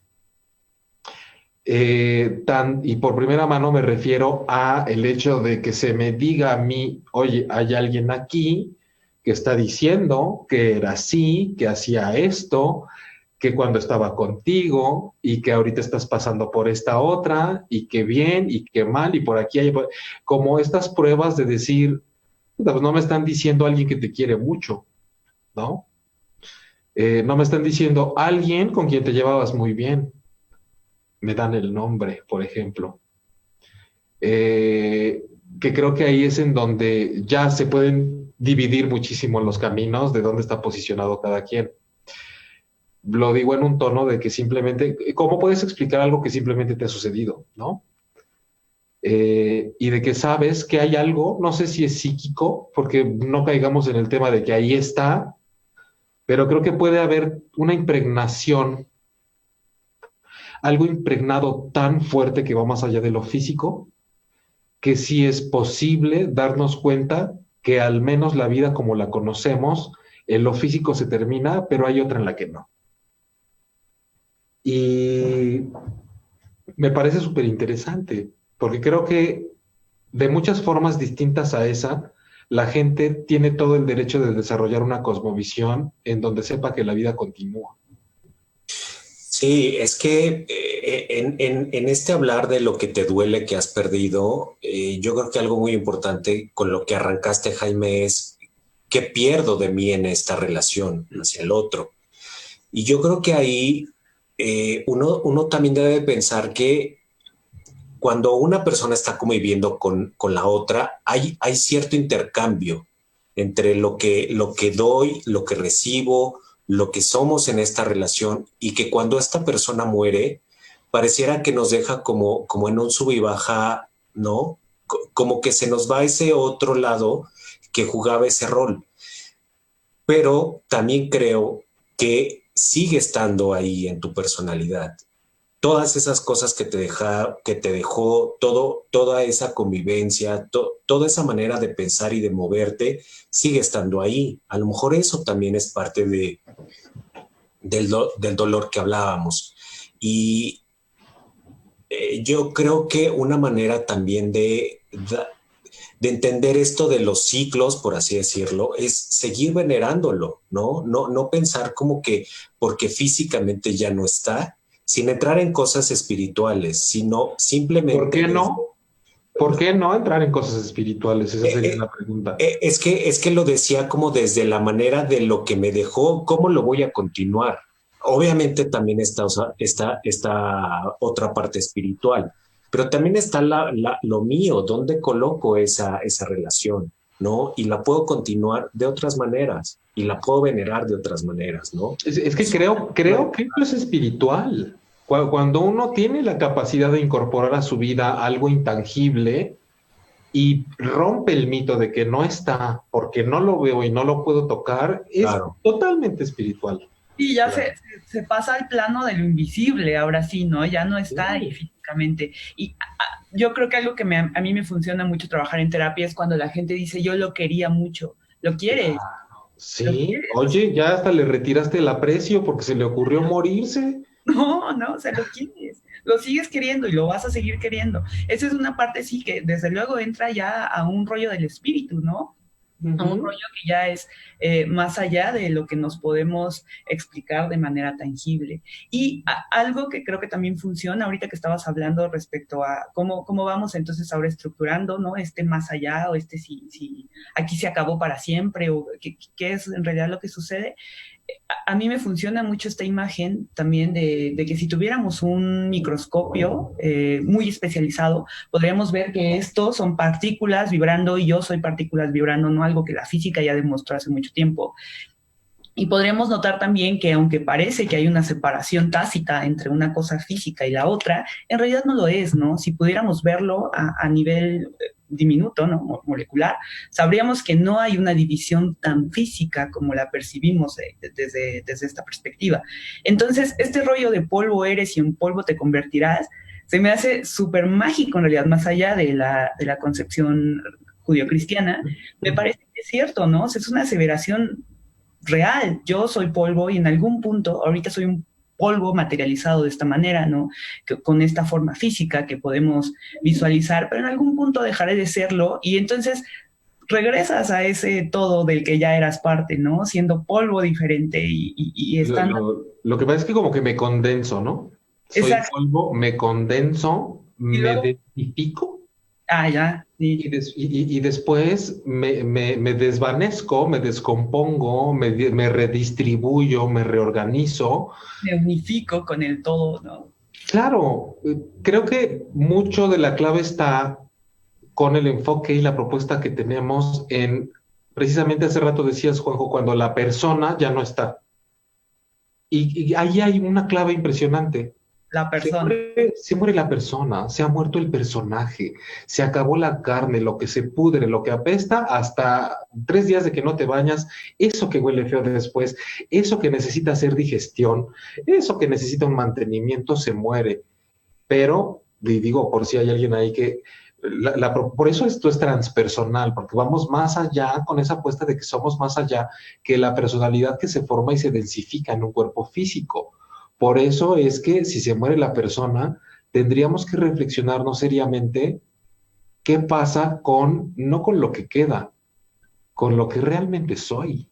Y por primera mano me refiero a el hecho de que se me diga a mí, oye, hay alguien aquí que está diciendo que era así, que hacía esto, que cuando estaba contigo y que ahorita estás pasando por esta otra y que bien y que mal y por aquí hay, como estas pruebas de decir, pues no me están diciendo alguien que te quiere mucho, ¿no? No me están diciendo alguien con quien te llevabas muy bien. Me dan el nombre, por ejemplo. Que creo que ahí es en donde ya se pueden dividir muchísimo los caminos de dónde está posicionado cada quien. Lo digo en un tono de que simplemente, ¿cómo puedes explicar algo que simplemente te ha sucedido, ¿no? Y de que sabes que hay algo, no sé si es psíquico, porque no caigamos en el tema de que ahí está, pero creo que puede haber una impregnación, algo impregnado tan fuerte que va más allá de lo físico, que sí es posible darnos cuenta que al menos la vida como la conocemos, en lo físico se termina, pero hay otra en la que no. Y me parece súper interesante, porque creo que de muchas formas distintas a esa, la gente tiene todo el derecho de desarrollar una cosmovisión en donde sepa que la vida continúa. Sí, es que en este hablar de lo que te duele que has perdido, yo creo que algo muy importante con lo que arrancaste, Jaime, es qué pierdo de mí en esta relación hacia el otro. Y yo creo que ahí uno también debe pensar que cuando una persona está conviviendo con la otra, hay cierto intercambio entre lo que doy, lo que recibo, lo que somos en esta relación, y que cuando esta persona muere, pareciera que nos deja como en un sub y baja, ¿no? Como que se nos va ese otro lado que jugaba ese rol. Pero también creo que sigue estando ahí en tu personalidad. Todas esas cosas que te dejó toda esa convivencia, toda esa manera de pensar y de moverte, sigue estando ahí. A lo mejor eso también es parte del dolor que hablábamos. Y yo creo que una manera también de entender esto de los ciclos, por así decirlo, es seguir venerándolo, ¿no? No pensar como que porque físicamente ya no está, sin entrar en cosas espirituales, sino simplemente... ¿Por qué no? ¿Por qué no entrar en cosas espirituales? Esa sería la pregunta. Es que lo decía como desde la manera de lo que me dejó, ¿cómo lo voy a continuar? Obviamente también está otra parte espiritual, pero también está lo mío, dónde coloco esa relación, ¿no? Y la puedo continuar de otras maneras y la puedo venerar de otras maneras, ¿no? Es que creo que eso es espiritual. Cuando uno tiene la capacidad de incorporar a su vida algo intangible y rompe el mito de que no está porque no lo veo y no lo puedo tocar, es Claro, totalmente espiritual. Y ya claro. se pasa al plano de lo invisible, ahora sí, ¿no? Ya no está ahí Sí. físicamente. Y yo creo que algo que a mí me funciona mucho trabajar en terapia es cuando la gente dice, yo lo quería mucho, lo Sí, quieres, o sea, oye, ya hasta le retiraste el aprecio porque se le ocurrió morirse. no, o sea, lo quieres, lo sigues queriendo y lo vas a seguir queriendo. Esa es una parte, sí, que desde luego entra ya a un rollo del espíritu, ¿no? A un Ujú. rollo que ya es más allá de lo que nos podemos explicar de manera tangible. Y algo que creo que también funciona, ahorita que estabas hablando respecto a cómo vamos entonces ahora estructurando, ¿no? Este más allá o este si aquí se acabó para siempre o qué es en realidad lo que sucede. A mí me funciona mucho esta imagen también de que si tuviéramos un microscopio muy especializado, podríamos ver que estos son partículas vibrando y yo soy partículas vibrando, no algo que la física ya demostró hace mucho tiempo. Y podríamos notar también que aunque parece que hay una separación tácita entre una cosa física y la otra, en realidad no lo es, ¿no? Si pudiéramos verlo a nivel diminuto, ¿no? Molecular, sabríamos que no hay una división tan física como la percibimos desde esta perspectiva. Entonces, este rollo de polvo eres y en polvo te convertirás, se me hace súper mágico en realidad, más allá de la concepción judio-cristiana, me parece que es cierto, ¿no? O sea, es una aseveración real. Yo soy polvo y en algún punto, ahorita soy un polvo materializado de esta manera, ¿no? Con esta forma física que podemos visualizar, pero en algún punto dejaré de serlo y entonces regresas a ese todo del que ya eras parte, ¿no? Siendo polvo diferente y estando... Lo que pasa es que como que me condenso, ¿no? Soy Exacto. polvo, me condenso, Y me luego, densifico ya, sí, y después me desvanezco, me descompongo, me redistribuyo, me reorganizo. me unifico con el todo, ¿no? Claro, creo que mucho de la clave está con el enfoque y la propuesta que tenemos en, precisamente hace rato decías, Juanjo, cuando la persona ya no está. Y ahí hay una clave impresionante. La persona. Se muere la persona, se ha muerto el personaje, se acabó la carne, lo que se pudre, lo que apesta, hasta 3 días de que no te bañas, eso que huele feo después, eso que necesita hacer digestión, eso que necesita un mantenimiento, se muere. Pero, y digo, por si hay alguien ahí que, por eso esto es transpersonal, porque vamos más allá con esa apuesta de que somos más allá que la personalidad que se forma y se densifica en un cuerpo físico. Por eso es que si se muere la persona, tendríamos que reflexionarnos seriamente qué pasa con, no con lo que queda, con lo que realmente soy.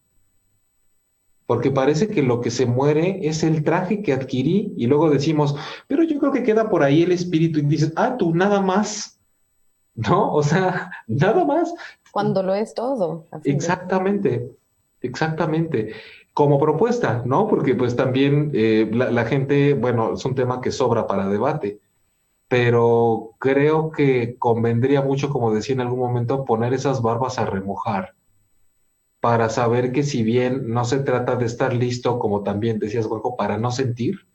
Porque parece que lo que se muere es el traje que adquirí y luego decimos, pero yo creo que queda por ahí el espíritu y dices, ah, tú nada más, ¿no? O sea, nada más. Cuando lo es todo, a fin de cuentas. Exactamente, exactamente. Como propuesta, ¿no? Porque pues también la gente, bueno, es un tema que sobra para debate, pero creo que convendría mucho, como decía en algún momento, poner esas barbas a remojar para saber que si bien no se trata de estar listo, como también decías, Juanjo, para no sentir,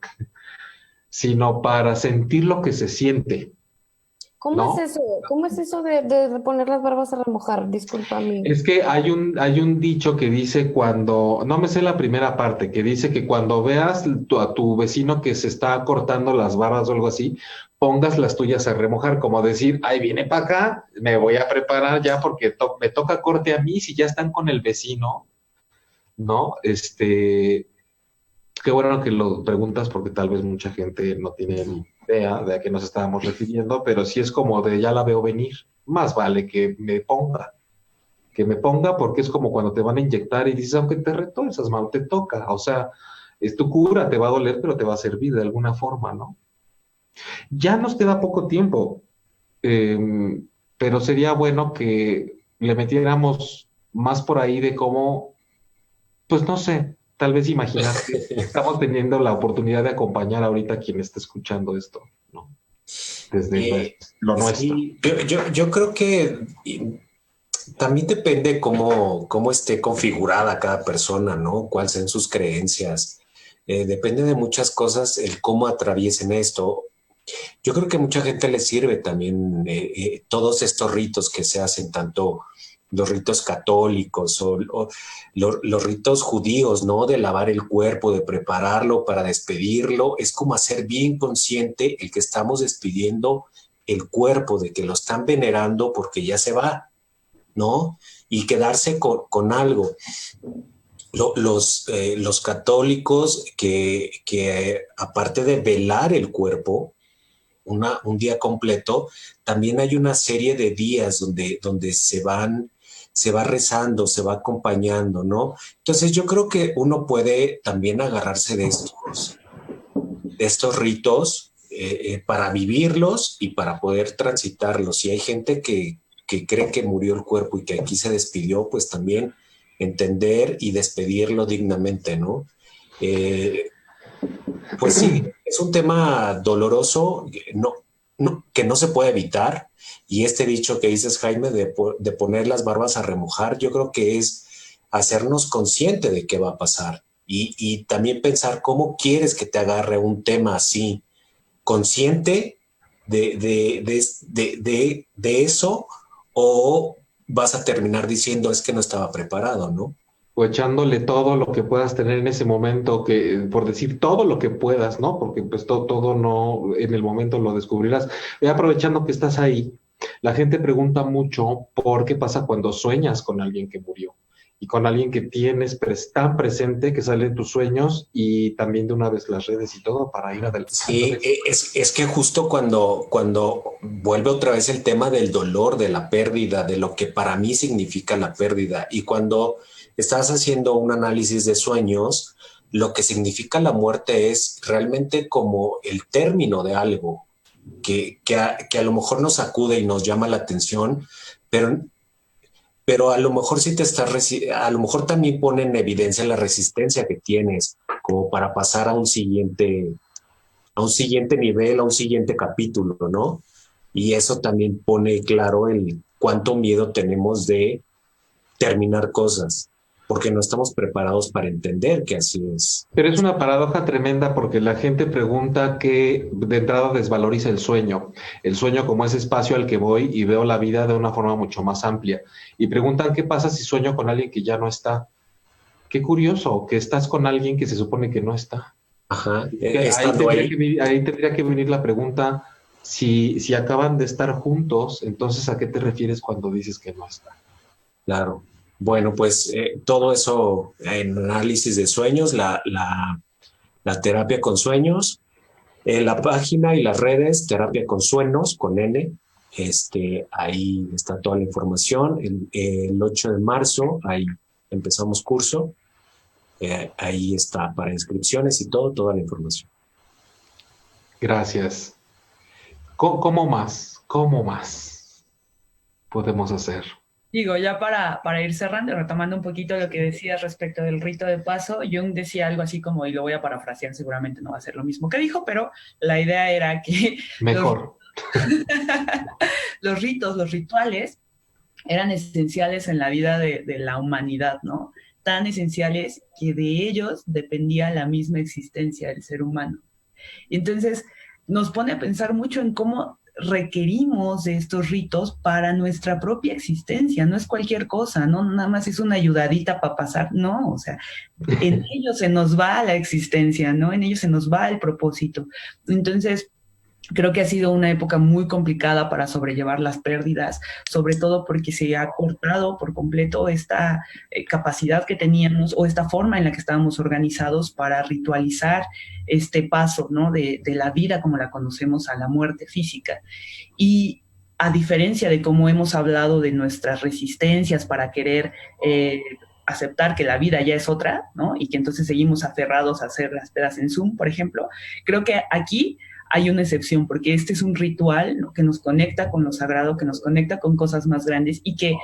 sino para sentir lo que se siente, ¿Cómo es ¿no? eso? ¿Cómo es eso de poner las barbas a remojar? Disculpa mi... Es que hay un dicho que dice cuando, no me sé la primera parte, que dice que cuando veas a tu vecino que se está cortando las barbas o algo así, pongas las tuyas a remojar, como decir, ay, viene para acá, me voy a preparar ya porque me toca corte a mí si ya están con el vecino, ¿no? Qué bueno que lo preguntas porque tal vez mucha gente no tiene ni idea de a qué nos estábamos refiriendo, pero sí es como de ya la veo venir. Más vale que me ponga porque es como cuando te van a inyectar y dices, aunque te retuerzas, Mau, te toca. O sea, es tu cura, te va a doler, pero te va a servir de alguna forma, ¿no? Ya nos queda poco tiempo, eh, pero sería bueno que le metiéramos más por ahí de cómo, pues no sé, tal vez imaginar que estamos teniendo la oportunidad de acompañar ahorita a quien está escuchando esto, ¿no? desde lo nuestro. Sí, yo creo que también depende cómo esté configurada cada persona, ¿no? Cuáles sean sus creencias. Depende de muchas cosas el cómo atraviesen esto. Yo creo que a mucha gente le sirve también todos estos ritos que se hacen, tanto los ritos católicos o los ritos judíos, ¿no? De lavar el cuerpo, de prepararlo para despedirlo. Es como hacer bien consciente el que estamos despidiendo el cuerpo, de que lo están venerando porque ya se va, ¿no? Y quedarse con algo. Los católicos que aparte de velar el cuerpo, un día completo, también hay una serie de días donde se va rezando, se va acompañando, ¿no? Entonces yo creo que uno puede también agarrarse de estos ritos para vivirlos y para poder transitarlos. Si hay gente que cree que murió el cuerpo y que aquí se despidió, pues también entender y despedirlo dignamente, ¿no? Pues sí, es un tema doloroso, que no se puede evitar. Y este dicho que dices, Jaime, de poner las barbas a remojar, yo creo que es hacernos consciente de qué va a pasar. Y también pensar cómo quieres que te agarre un tema así, consciente de eso, o vas a terminar diciendo es que no estaba preparado, ¿no? O echándole todo lo que puedas tener en ese momento, que por decir todo lo que puedas, ¿no? Porque pues todo no en el momento lo descubrirás. Y aprovechando que estás ahí, la gente pregunta mucho por qué pasa cuando sueñas con alguien que murió y con alguien que tienes tan presente que sale en tus sueños y también de una vez las redes y todo para ir adelante. Sí, es que justo cuando vuelve otra vez el tema del dolor, de la pérdida, de lo que para mí significa la pérdida, y cuando estás haciendo un análisis de sueños, lo que significa la muerte es realmente como el término de algo que a lo mejor nos sacude y nos llama la atención, pero a lo mejor sí a lo mejor también pone en evidencia la resistencia que tienes como para pasar a un siguiente nivel, a un siguiente capítulo, ¿no? Y eso también pone claro el cuánto miedo tenemos de terminar cosas, porque no estamos preparados para entender que así es. Pero es una paradoja tremenda porque la gente pregunta que de entrada desvaloriza el sueño como ese espacio al que voy y veo la vida de una forma mucho más amplia. Y preguntan qué pasa si sueño con alguien que ya no está. Qué curioso que estás con alguien que se supone que no está. Ajá, Ahí tendría que venir la pregunta, si acaban de estar juntos, entonces ¿a qué te refieres cuando dices que no está? claro. Bueno, pues todo eso en análisis de sueños, la terapia con sueños, la página y las redes, terapia con sueños, con N, ahí está toda la información. El 8 de marzo, ahí empezamos curso, ahí está para inscripciones y toda la información. Gracias. ¿Cómo más? ¿Cómo más podemos hacer? Digo, ya para ir cerrando, retomando un poquito lo que decías respecto del rito de paso, Jung decía algo así como, y lo voy a parafrasear, seguramente no va a ser lo mismo que dijo, pero la idea era que Mejor. los ritos, los rituales, eran esenciales en la vida de la humanidad, ¿no? Tan esenciales que de ellos dependía la misma existencia del ser humano. Y entonces nos pone a pensar mucho en cómo requerimos de estos ritos para nuestra propia existencia. No es cualquier cosa, no nada más es una ayudadita para pasar, no, o sea, en ellos se nos va la existencia, ¿no? En ellos se nos va el propósito. Entonces, creo que ha sido una época muy complicada para sobrellevar las pérdidas, sobre todo porque se ha cortado por completo esta capacidad que teníamos o esta forma en la que estábamos organizados para ritualizar este paso, ¿no? de la vida como la conocemos a la muerte física. Y a diferencia de cómo hemos hablado de nuestras resistencias para querer aceptar que la vida ya es otra, ¿no? Y que entonces seguimos aferrados a hacer las pedas en Zoom, por ejemplo, creo que aquí hay una excepción, porque este es un ritual, ¿no? Que nos conecta con lo sagrado, que nos conecta con cosas más grandes y que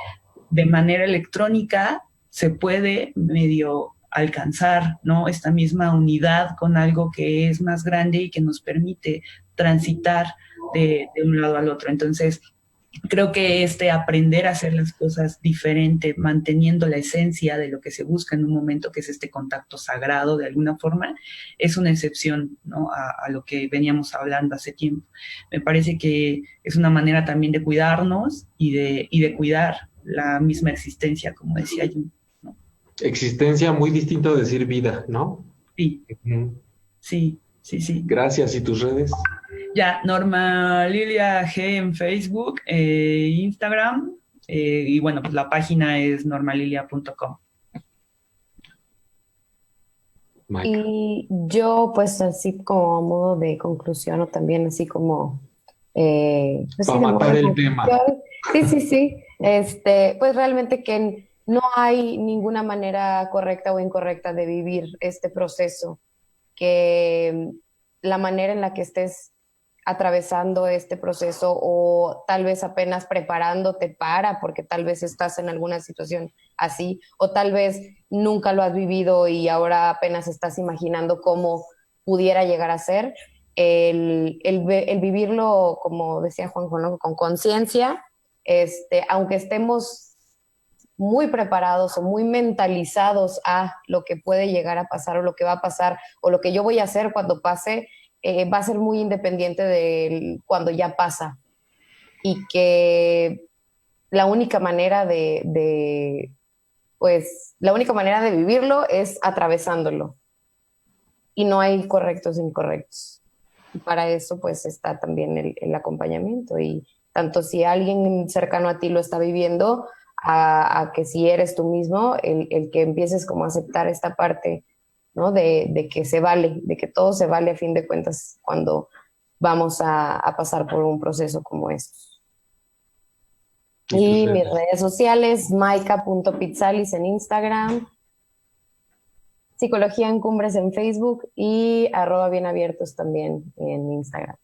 de manera electrónica se puede medio alcanzar, ¿no? Esta misma unidad con algo que es más grande y que nos permite transitar de un lado al otro. Entonces, creo que aprender a hacer las cosas diferente, manteniendo la esencia de lo que se busca en un momento, que es este contacto sagrado de alguna forma, es una excepción, ¿no? A lo que veníamos hablando hace tiempo. Me parece que es una manera también de cuidarnos y de cuidar la misma existencia, como decía Jung, ¿no? Existencia, muy distinto de decir vida, ¿no? Sí, Ujú. sí, sí, sí. Gracias. ¿Y tus redes? Ya, Norma Lilia G en Facebook, Instagram, y bueno, pues la página es normalilia.com. Mike. Y yo, pues así como a modo de conclusión o también así como, pues sí, Para de modo matar de el tema. conclusión, sí, sí, sí, pues realmente que no hay ninguna manera correcta o incorrecta de vivir este proceso, que la manera en la que estés atravesando este proceso o tal vez apenas preparándote para, porque tal vez estás en alguna situación así, o tal vez nunca lo has vivido y ahora apenas estás imaginando cómo pudiera llegar a ser, el vivirlo, como decía Juan, ¿no? Con conciencia, aunque estemos muy preparados o muy mentalizados a lo que puede llegar a pasar o lo que va a pasar o lo que yo voy a hacer cuando pase, va a ser muy independiente de cuando ya pasa y que la única manera pues, la única manera de vivirlo es atravesándolo y no hay correctos e incorrectos. Y para eso, pues, está también el acompañamiento y tanto si alguien cercano a ti lo está viviendo, a que si eres tú mismo, el que empieces como a aceptar esta parte, ¿no? De que se vale, de que todo se vale a fin de cuentas cuando vamos a pasar por un proceso como estos. ¿Y tus Y mis redes? redes sociales, maika.pizzalis en Instagram, Psicología en Cumbres en Facebook y @bienabiertos también en Instagram.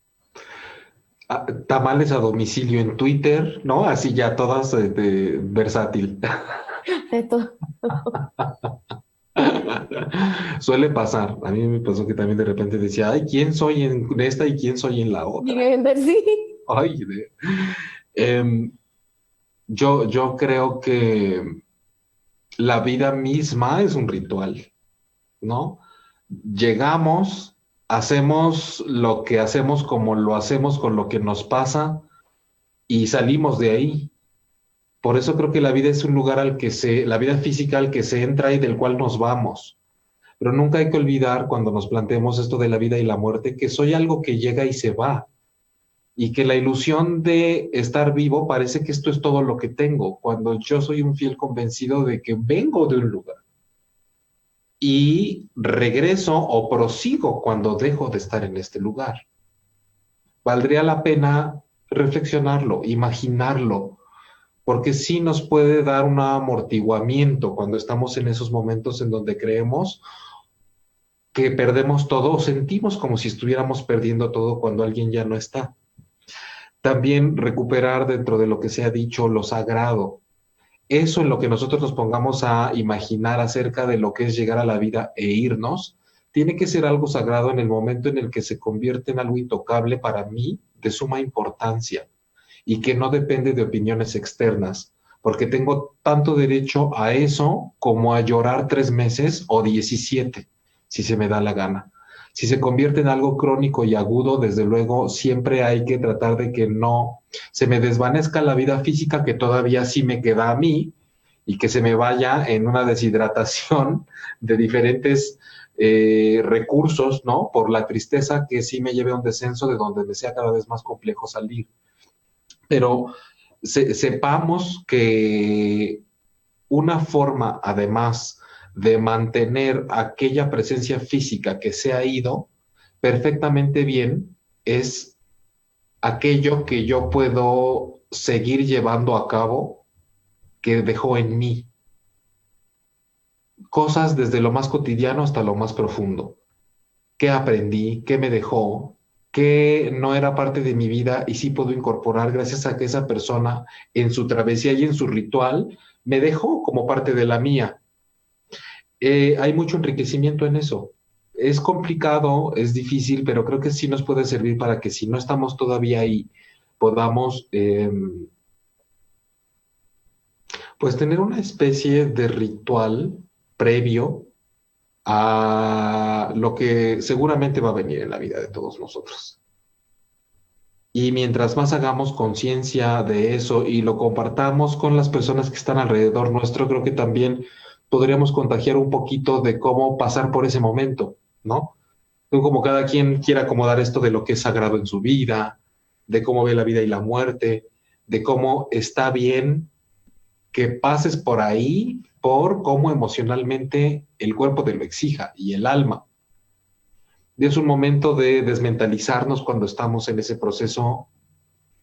Tamales a domicilio en Twitter, ¿no? Así ya todas versátil. Esto, Suele pasar. A mí me pasó que también de repente decía, ay, ¿quién soy en esta y quién soy en la otra? sí. Ay, em, yo creo que la vida misma es un ritual, ¿no? Llegamos, hacemos lo que hacemos como lo hacemos con lo que nos pasa y salimos de ahí. Por eso creo que la vida es un lugar la vida física al que se entra y del cual nos vamos. Pero nunca hay que olvidar cuando nos planteemos esto de la vida y la muerte, que soy algo que llega y se va. Y que la ilusión de estar vivo parece que esto es todo lo que tengo, cuando yo soy un fiel convencido de que vengo de un lugar y regreso o prosigo cuando dejo de estar en este lugar. Valdría la pena reflexionarlo, imaginarlo, porque sí nos puede dar un amortiguamiento cuando estamos en esos momentos en donde creemos que perdemos todo o sentimos como si estuviéramos perdiendo todo cuando alguien ya no está. También recuperar dentro de lo que se ha dicho lo sagrado. Eso en lo que nosotros nos pongamos a imaginar acerca de lo que es llegar a la vida e irnos, tiene que ser algo sagrado en el momento en el que se convierte en algo intocable para mí, de suma importancia, y que no depende de opiniones externas, porque tengo tanto derecho a eso como a llorar 3 meses o 17, si se me da la gana. Si se convierte en algo crónico y agudo, desde luego siempre hay que tratar de que no se me desvanezca la vida física que todavía sí me queda a mí y que se me vaya en una deshidratación de diferentes recursos, ¿no? Por la tristeza que sí me lleve a un descenso de donde me sea cada vez más complejo salir. Pero sepamos que una forma, además, de mantener aquella presencia física que se ha ido perfectamente bien es aquello que yo puedo seguir llevando a cabo que dejó en mí. Cosas desde lo más cotidiano hasta lo más profundo. ¿Qué aprendí? ¿Qué me dejó? ¿Qué no era parte de mi vida y sí puedo incorporar gracias a que esa persona en su travesía y en su ritual me dejó como parte de la mía? Hay mucho enriquecimiento en eso. es complicado, es difícil, pero creo que sí nos puede servir para que si no estamos todavía ahí, podamos pues tener una especie de ritual previo a lo que seguramente va a venir en la vida de todos nosotros. Y mientras más hagamos conciencia de eso y lo compartamos con las personas que están alrededor nuestro, creo que también podríamos contagiar un poquito de cómo pasar por ese momento, ¿no? Como cada quien quiere acomodar esto de lo que es sagrado en su vida, de cómo ve la vida y la muerte, de cómo está bien que pases por ahí, por cómo emocionalmente el cuerpo te lo exija y el alma. Y es un momento de desmentalizarnos cuando estamos en ese proceso,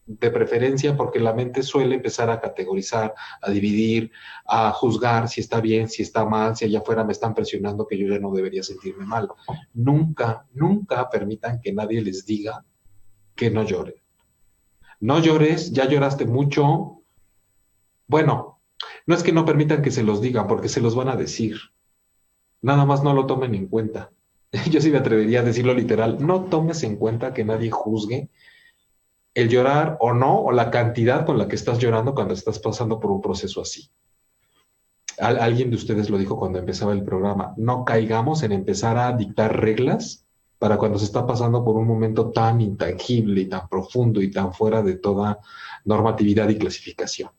de preferencia porque la mente suele empezar a categorizar, a dividir, a juzgar si está bien, si está mal, si allá afuera me están presionando que yo ya no debería sentirme mal. Nunca, nunca permitan que nadie les diga que no lloren. No llores, ya lloraste mucho. Bueno, no es que no permitan que se los digan, porque se los van a decir. Nada más no lo tomen en cuenta. Yo sí me atrevería a decirlo literal. No tomes en cuenta que nadie juzgue el llorar o no, o la cantidad con la que estás llorando cuando estás pasando por un proceso así. Alguien de ustedes lo dijo cuando empezaba el programa. No caigamos en empezar a dictar reglas para cuando se está pasando por un momento tan intangible y tan profundo y tan fuera de toda normatividad y clasificación.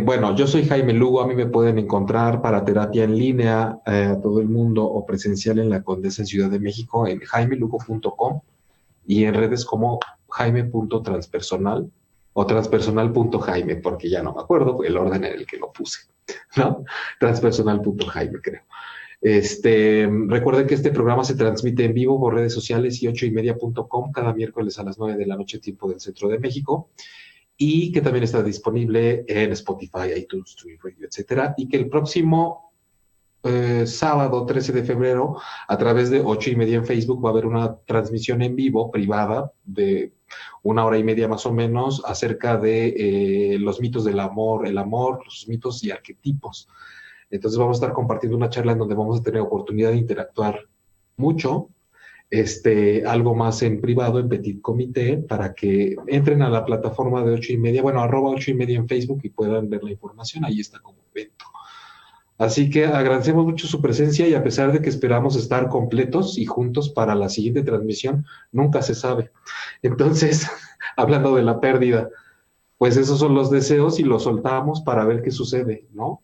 Bueno, yo soy Jaime Lugo, a mí me pueden encontrar para terapia en línea a todo el mundo o presencial en la Condesa en Ciudad de México en jaimelugo.com y en redes como jaime.transpersonal o transpersonal.jaime, porque ya no me acuerdo el orden en el que lo puse, ¿no? Transpersonal.jaime, creo. Recuerden que este programa se transmite en vivo por redes sociales y 8ymedia.com cada miércoles a las 9 de la noche, tiempo del Centro de México, y que también está disponible en Spotify, iTunes, TuneIn Radio, etcétera, y que el próximo sábado 13 de febrero, a través de 8ymedia en Facebook, va a haber una transmisión en vivo privada de 1 hora y media más o menos acerca de los mitos del amor, el amor, los mitos y arquetipos. Entonces vamos a estar compartiendo una charla en donde vamos a tener oportunidad de interactuar mucho, algo más en privado, en petit comité, para que entren a la plataforma de 8ymedia, bueno, @8ymedia en Facebook y puedan ver la información, ahí está como evento. Así que agradecemos mucho su presencia y a pesar de que esperamos estar completos y juntos para la siguiente transmisión, nunca se sabe. Entonces, hablando de la pérdida, pues esos son los deseos y los soltamos para ver qué sucede, ¿no?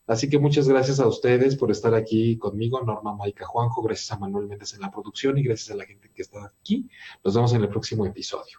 Así que muchas gracias a ustedes por estar aquí conmigo, Norma, Maica, Juanjo, gracias a Manuel Méndez en la producción y gracias a la gente que está aquí. Nos vemos en el próximo episodio.